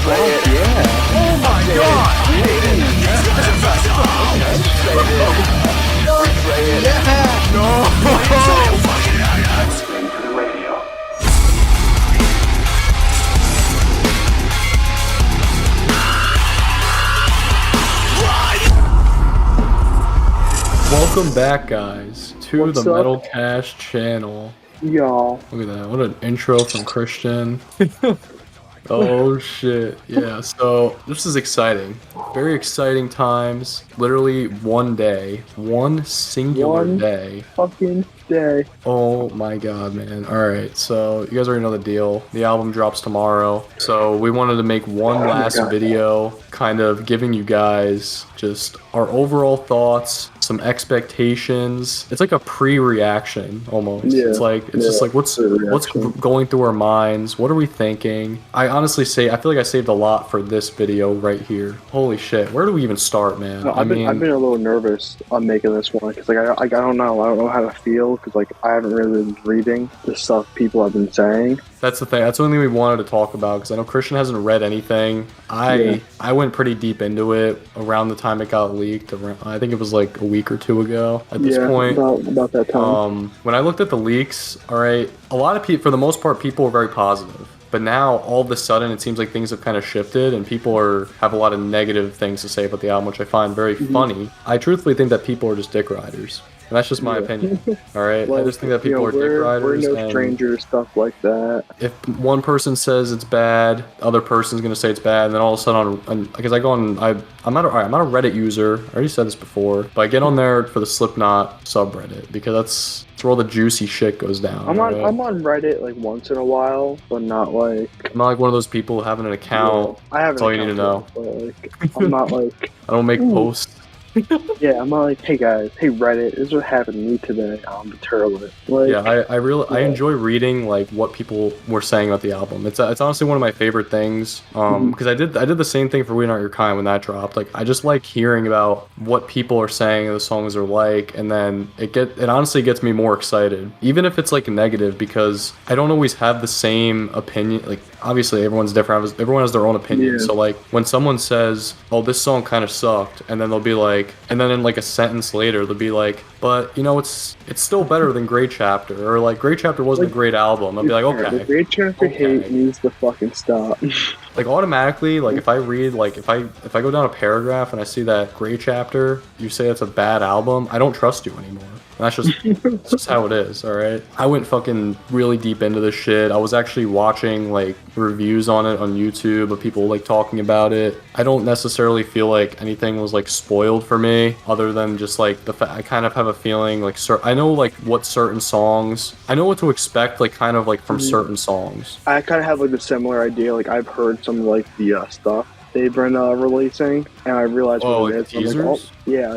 Oh my Welcome back, guys, to What's the up? Metal Cash channel. Y'all. Look at that. What an intro from Christian. Oh shit. Yeah, so this is exciting. Very exciting times. Literally one day. One singular One day. fucking day. Oh my god, man. Alright, so you guys already know the deal. The album drops tomorrow. So we wanted to make one last God. video, kind of giving you guys just our overall thoughts, some expectations. It's like a pre-reaction almost. Yeah, It's like it's just like what's pre-reaction. going through our minds. What are we thinking? I honestly I feel like I saved a lot for this video right here. Holy shit. Where do we even start, man? No, I've been a little nervous on making this one because I don't know how to feel because like I haven't really been reading the stuff people have been saying. That's the thing. That's the only thing we wanted to talk about because I know Christian hasn't read anything. I went pretty deep into it around the time it got leaked. I think it was like a week or two ago at this point. About that time. When I looked at the leaks, all right, a lot of people, for the most part, people were very positive. But now, all of a sudden, it seems like things have kind of shifted, and people have a lot of negative things to say about the album, which I find very funny. I truthfully think that people are just dick riders. And that's just my opinion. All right, Like, I just think that people are dick riders. We're no strangers, stuff like that. If one person says it's bad, the other person's gonna say it's bad, and then all of a sudden, because I go on, I'm not a Reddit user. I already said this before, but I get on there for the Slipknot subreddit because that's where all the juicy shit goes down. I'm on Reddit like once in a while, but not like. I'm not like one of those people having an account. I have. That's all you need to know. But, like, I'm not like. I don't make posts. Yeah, I'm not like, hey guys, hey Reddit, this is what happened to me today on the Turlet. Like, Yeah, I enjoy reading like what people were saying about the album. It's honestly one of my favorite things. Because I did the same thing for We Not Your Kind when that dropped. Like I just like hearing about what people are saying the songs are like, and then it honestly gets me more excited, even if it's like negative, because I don't always have the same opinion. Like obviously everyone's different. Everyone has their own opinion. Yeah. So like when someone says, "Oh, this song kind of sucked," and then they'll be like, and then in like a sentence later they'll be like, "But you know, it's still better than Great Chapter," or like Great Chapter wasn't a great album. I'll be like, okay. The Great Chapter hate needs to fucking stop. Like automatically, like if I read, like if I go down a paragraph and I see that Great Chapter, you say it's a bad album, I don't trust you anymore. And that's just how it is, all right? I went fucking really deep into this shit. I was actually watching like reviews on it on YouTube of people like talking about it. I don't necessarily feel like anything was like spoiled for me, other than just like I kind of have a feeling like I know like what certain songs, I know what to expect, like kind of like from certain songs. I kind of have like a similar idea. Like I've heard some of like the stuff they've been releasing, and I realized what it is. Teasers? I'm like, oh, yeah,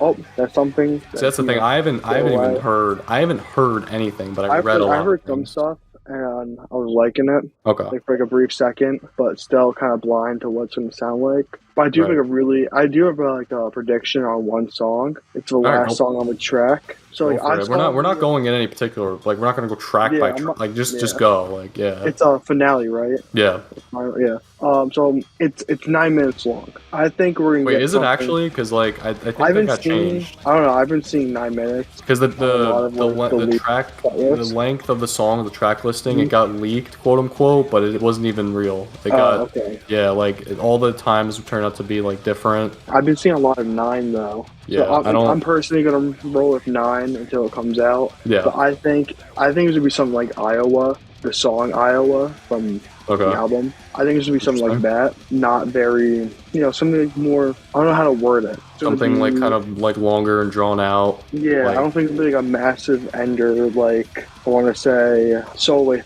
like, that's something. So that's the thing. I haven't even heard anything, but I read a lot. I heard some stuff, and I was liking it. Okay. Like for like a brief second, but still kind of blind to what it's gonna sound like. But I do I do have like a prediction on one song. It's the last song on the track. So like we're not going in any particular, like we're not gonna go track by track. Like just go, like It's a finale, right? Yeah. Yeah. So it's 9 minutes long. I think we're gonna. Wait, is it actually? Because like I think that got changed. I don't know. I've been seeing 9 minutes. Because the length of the song, the track listing, it got leaked, quote unquote, but it wasn't even real. It got like all the times turned out to be like different. I've been seeing a lot of 9 though. Yeah, so I'm personally gonna roll with 9 until it comes out. Yeah. But I think it's gonna be something like Iowa, the song Iowa from the album. I think it's gonna be something like that. Not very, something like more. I don't know how to word it. Something like kind of like longer and drawn out. Yeah, I don't think it'll be like a massive ender like I want to say Soul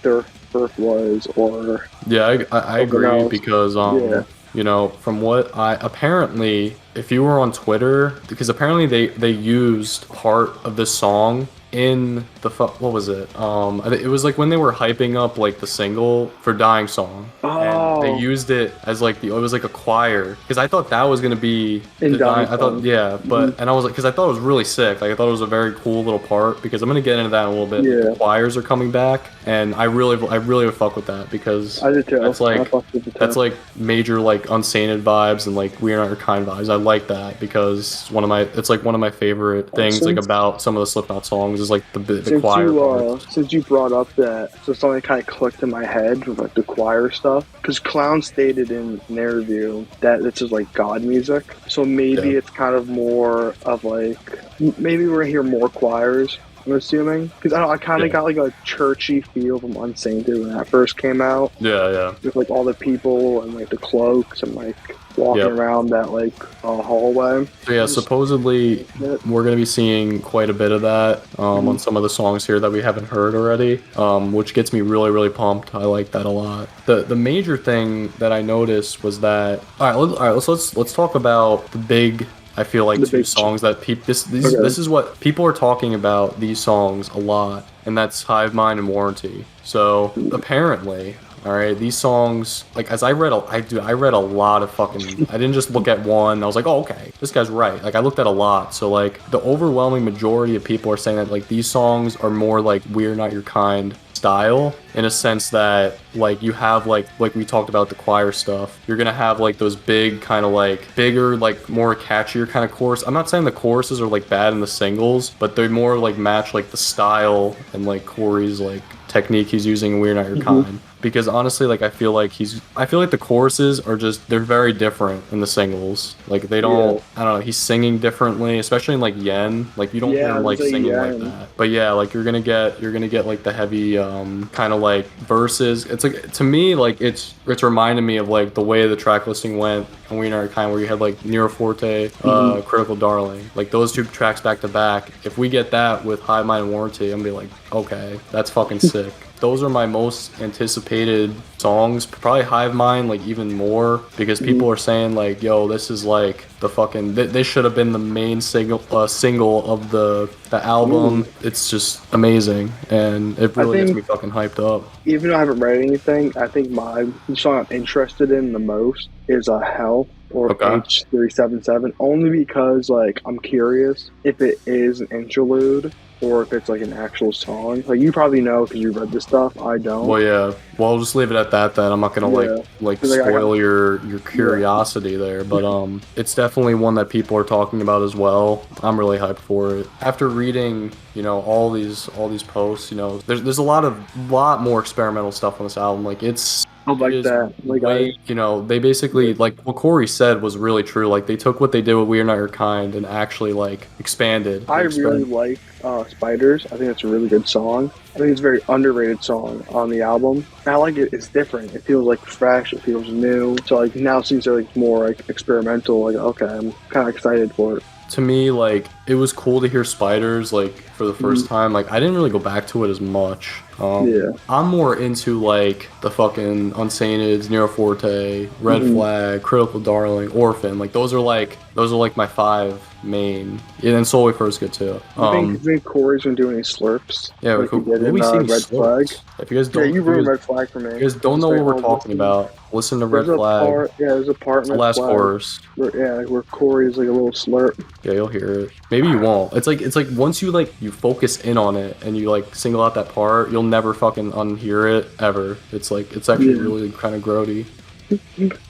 Birth was, or I agree because from what apparently, if you were on Twitter, because apparently they used part of this song in the what was it? It was like when they were hyping up like the single for Dying Song, and they Oh, used it as like it was like a choir, because I thought that was gonna be in the Dying. Dying I thought, Song. yeah, Hmm. and I was like, because I thought it was really sick. Like I thought it was a very cool little part, because I'm gonna get into that in a little bit. Like the Yeah, choirs are coming back, and I really would fuck with that, because I did too. that's I like fucked with it that's too. like major like Unsainted vibes and like We Are Not Your Kind vibes. I like that, because it's like one of my favorite things like Since about some of the Slipknot songs is like the choir parts. since you brought up that, so something kind of clicked in my head with like the choir stuff. Because Clown stated in an interview that this is like God music, so Yeah. maybe it's kind of more of like maybe we're gonna hear more choirs. I'm assuming because I kind of Yeah. got like a churchy feel from Unsainted when that first came out, Yeah, yeah. with like all the people and like the cloaks and like walking Yep. around that like hallway. So yeah, Just supposedly we're gonna be seeing quite a bit of that on some of the songs here that we haven't heard already, which gets me really, really pumped. I like that a lot. The major thing that I noticed was that let's talk about the big. I feel like the two big songs that okay. this is what people are talking about these songs a lot, and that's Hive Mind and Warranty. So apparently, all right, these songs, like as I read a lot of fucking. I didn't just look at one. I was like, oh, okay, this guy's right. Like I looked at a lot. So like the overwhelming majority of people are saying that like these songs are more like We're Not Your Kind style, in a sense that like you have like we talked about the choir stuff. You're gonna have like those big kind of like bigger like more catchier kind of chorus. I'm not saying the choruses are like bad in the singles, but they more like match like the style and like Corey's like technique he's using in We're Not Your Kind. Because honestly, like I feel like the choruses are just they're very different in the singles. Like they Yeah, don't, I don't know, he's singing differently, especially in like Yen. Like you don't hear yeah, I him was like like singing like yeah, that. But yeah, like you're gonna get like the heavy kind of like verses. It's like to me like it's reminding me of like the way the track listing went and We're Not Your Kind, where you had like Nero Forte, Critical Darling, like those two tracks back to back. If we get that with High Mind and Warranty, I'm gonna be like, okay, that's fucking sick. Those are my most anticipated songs. Probably Hive Mind, like even more, because people are saying like, "Yo, this is like the fucking. This should have been the main single of the album." It's just amazing, and it I really gets think me fucking hyped up. even though I haven't read anything, I think the song I'm interested in the most is Hell or Okay. H377, only because like I'm curious if it is an interlude or if it's like an actual song. Like you probably know because you read this stuff. I don't. Well, yeah. Well, I'll just leave it at that. Then I'm not gonna Yeah, like 'cause, like I got spoil your yeah. curiosity there, but it's definitely one that people are talking about as well. I'm really hyped for it. After reading, all these posts, there's a lot more experimental stuff on this album. Like I it like is that. Like way, they basically like what Corey said was really true. Like they took what they did with We Are Not Your Kind and actually like expanded. I really like Spiders. I think it's a really good song. I think it's a very underrated song on the album. I like it. It's different. It feels like fresh. It feels new. So like now since they're like more like experimental, like okay, I'm kind of excited for it. To me, like it was cool to hear Spiders like for the first time. Like I didn't really go back to it as much. Yeah. I'm more into like the fucking Unsainteds, Nero Forte, Red Flag, Critical Darling, Orphan. Like those are like my five main. Yeah, and Solely First good too. You think Corey's been doing any slurps? Yeah, Like he did will in we see any Red Flag? slopes? If you guys Yeah, don't, you if you ruined guys, Red Flag for me. if you guys don't Just know like, what we're oh, talking about, listen to Red Flag. There's a part in The Red last Flag chorus. where Corey's like a little slurp. Yeah, you'll hear it. Maybe you won't. It's like once you like you focus in on it and you like single out that part, you'll never fucking unhear it ever. It's like it's actually Yeah. really kind of grody.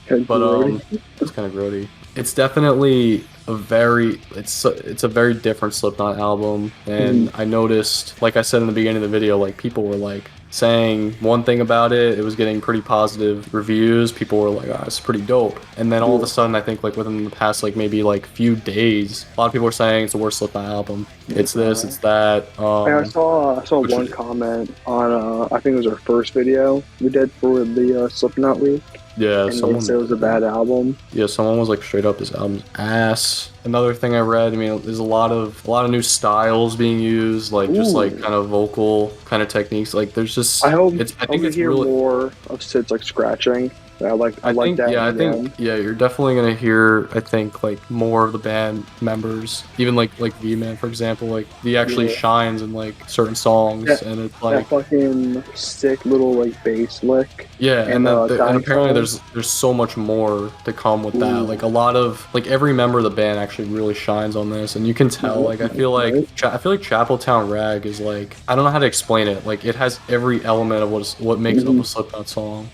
Head But Corey. it's kind of grody. It's definitely it's a very different Slipknot album, and I noticed, like I said in the beginning of the video, like people were like saying one thing about it. It was getting pretty positive reviews. People were like, "Oh, it's pretty dope." And then all of a sudden, I think like within the past like maybe like few days, a lot of people were saying it's the worst Slipknot album. It's this, it's that. And I saw one comment on I think it was our first video we did for the Slipknot week, Yeah, and they said it was a bad album. Yeah, someone was like straight up this album's ass. Another thing I read, I mean, there's a lot of new styles being used, like just like kind of vocal kind of techniques. Like there's just I hope I I think hope to it's hear really more of Sid's like scratching I like that. I think you're definitely gonna hear, I think, like more of the band members, even like V-Man, for example, like he actually Yeah. shines in like certain songs, That, and it's that like fucking sick little like bass lick yeah, and and dying apparently song. there's so much more to come with that. Like Ooh, a lot of like every member of the band actually really shines on this, and you can tell. Like right? I feel like Chapeltown Rag is like I don't know how to explain it. Like it has every element of what makes up Hmm. a Slipknot song.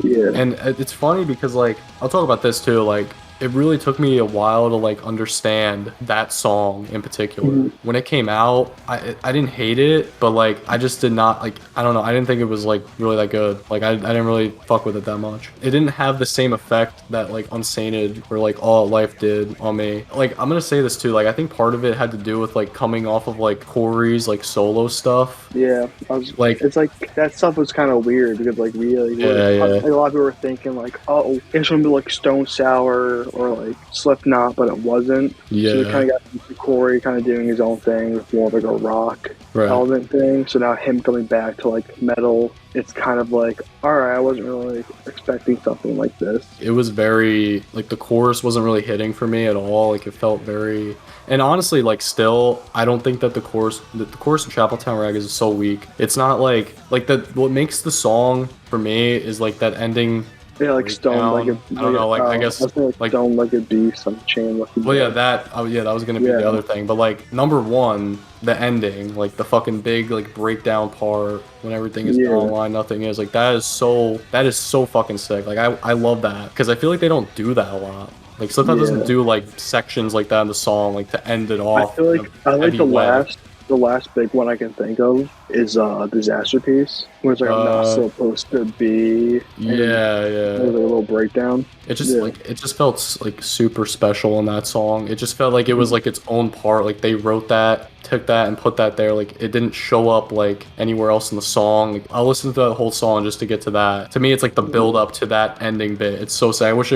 Yeah. And it's funny because like I'll talk about this too. Like it really took me a while to like understand that song in particular. Hmm. When it came out, I didn't hate it, but like I just did not like I don't know, I didn't think it was like really that good. Like I didn't really fuck with it that much. It didn't have the same effect that like Unsainted or like All Out Life did on me. Like I'm gonna say this too, like I think part of it had to do with like coming off of like Corey's like solo stuff. Yeah, I was. Like It's like that stuff was kind of weird because like we like, were yeah, like, yeah. a lot of people were thinking like, oh, it's gonna be like Stone Sour or like Slipknot, but it wasn't. So we Yeah, kind of got into Corey kind of doing his own thing with more of like a rock right. element thing. So now him coming back to like metal, it's kind of like, all right, I wasn't really expecting something like this. It was very like the chorus wasn't really hitting for me at all. Like it felt very, and honestly, like still, I don't think that the chorus in Chapeltown Rag is so weak. It's not like that. What makes the song for me is like that ending Yeah, like Stone like breakdown. I don't know. Like I I guess was thinking like like Stone like a beast on the chain. Like well yeah that oh yeah that was gonna be the yeah. other thing. But like number one, the ending, like the fucking big like breakdown part when everything is Yeah. online, nothing is like that is so fucking sick. Like I love that because I feel like they don't do that a lot. Like Slipknot doesn't Yeah. do like sections like that in the song, like to end it I off feel in like a I like heavy way. the last big one I can think of is Disaster Piece, where it's like I'm not Uh, supposed to be, and then yeah, there's yeah. like a little breakdown. Yeah. It just felt like super special in that song. It just felt like it was like its own part. Like they wrote that, took that, and put that there. Like it didn't show up like anywhere else in the song. Like, I'll listen to that whole song just to get to that. To me, it's like the build up to that ending bit. It's so sad. I wish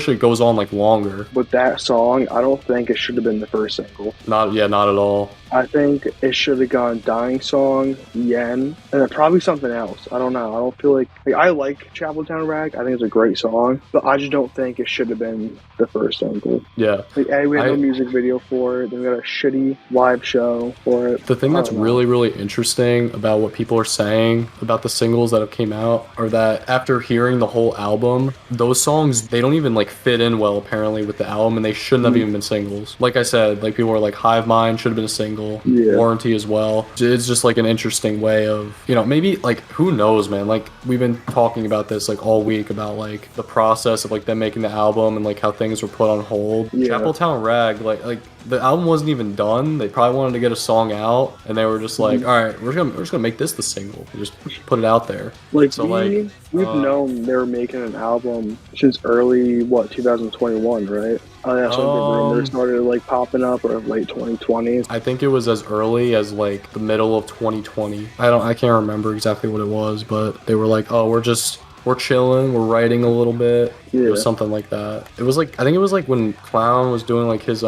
it goes on like longer. With that song, I don't think it should have been the first single. Not at all. I think it should have gone Dying Song, Yen, and then probably something else. I don't know. I don't feel like I like Chapeltown Rag. I think it's a great song, but I just don't think it should have been the first single. Yeah. Like, A, we had no I music video for it. Then we got a shitty live show for it. The thing I that's don't know. really interesting about what people are saying about the singles that have came out are that after hearing the whole album, those songs they don't even like fit in well apparently with the album, and they shouldn't have even been singles. Like I said, like people were like Hive Mind should have been a single, Yeah. Warranty as well. It's just like an interesting way of, you know, maybe like who knows, man. Like we've been talking about this like all week about like the process of like them making the album and like how things were put on hold. Yeah. Chapeltown Rag, like the album wasn't even done. They probably wanted to get a song out, and they were just like, "All right, we're just gonna make this the single. Just put it out there." Like So we've known they were making an album since early 2021, right? Oh yeah, so the rumors started like popping up or late 2020. I think it was as early as like the middle of 2020. I can't remember exactly what it was, but they were like, "Oh, we're chilling, we're writing a little bit." Yeah. It was something like that. It was like I think it was like when Clown was doing like his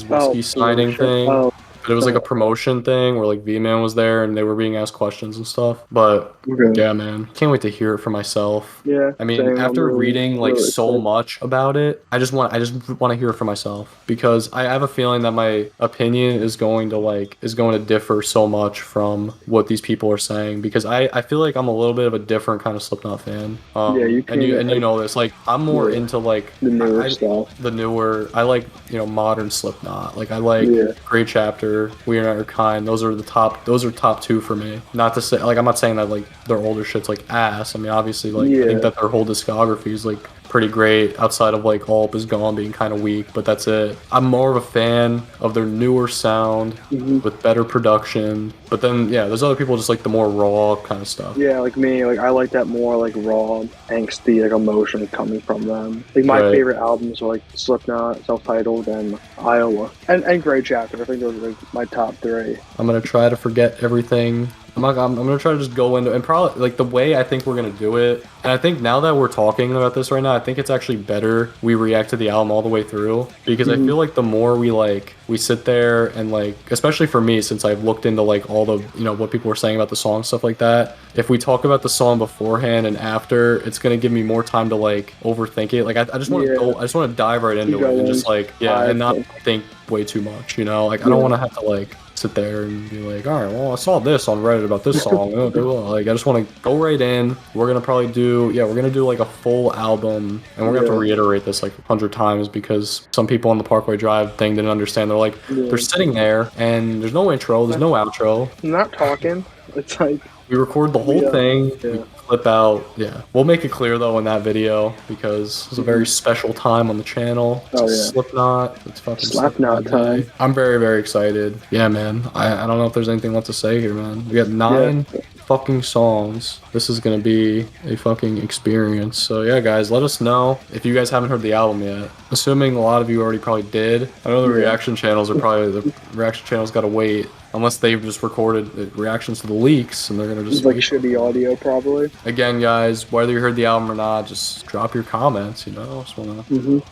whiskey signing thing. Oh, But it was like a promotion thing where like V-Man was there and they were being asked questions and stuff. But okay. yeah, man, can't wait to hear it for myself. Yeah. I mean, Same. I'm after reading like really so excited. much about it, I just want to hear it for myself because I have a feeling that my opinion is going to differ so much from what these people are saying because I feel like I'm a little bit of a different kind of Slipknot fan. Yeah, you can. And you know this, like I'm more into like the newer stuff. the newer. I like modern Slipknot. Like I like Yeah. Great Chapter, We Are Not Your Kind. Those are top two for me. Not to say like I'm not saying that like their older shit's like ass. I mean obviously like I think that their whole discography is like pretty great outside of like All Up Is Gone being kind of weak, but that's it. I'm more of a fan of their newer sound with better production. But then yeah, there's other people just like the more raw kind of stuff. Yeah, like me, like I like that more like raw, angsty, like emotion coming from them. Like my favorite albums are like Slipknot, Self-Titled, and Iowa, and Great Chapter. I think those are like my top three. I'm gonna try to forget everything I'm gonna try to just go into and probably like the way I think we're gonna do it. And I think now that we're talking about this right now, I think it's actually better we react to the album all the way through because I feel like the more we sit there and like, especially for me, since I've looked into like all the what people were saying about the song, stuff like that. If we talk about the song beforehand and after, it's gonna give me more time to like overthink it. Like I just want to go, I just want to dive right into it and just like and not think way too much. Like I don't want to have to like sit there and be like, all right, well, I saw this on Reddit about this song. Like, I just want to go right in. We're gonna probably do, we're gonna do like a full album, and we're gonna have to reiterate this like 100 times because some people on the Parkway Drive thing didn't understand. They're like, they're sitting there and there's no intro, there's no outro. I'm not talking. It's like we record the whole thing. We clip out. We'll make it clear though in that video because it's a very special time on the channel. It's Slipknot. It's fucking Slipknot time. I'm very, very excited. Yeah, man. I don't know if there's anything left to say here, man. We got 9 fucking songs. This is gonna be a fucking experience. So yeah, guys, let us know if you guys haven't heard the album yet. Assuming a lot of you already probably did. I know the reaction channels gotta wait. Unless they've just recorded reactions to the leaks and they're gonna just like shitty audio probably. Again, guys, whether you heard the album or not, just drop your comments. Just wanna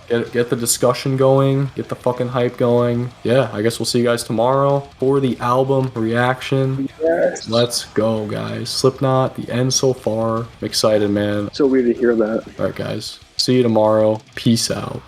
get the discussion going, get the fucking hype going. Yeah, I guess we'll see you guys tomorrow for the album reaction. Yes. Let's go, guys. Slipknot, the end so far. I'm excited, man. So weird to hear that. All right, guys. See you tomorrow. Peace out.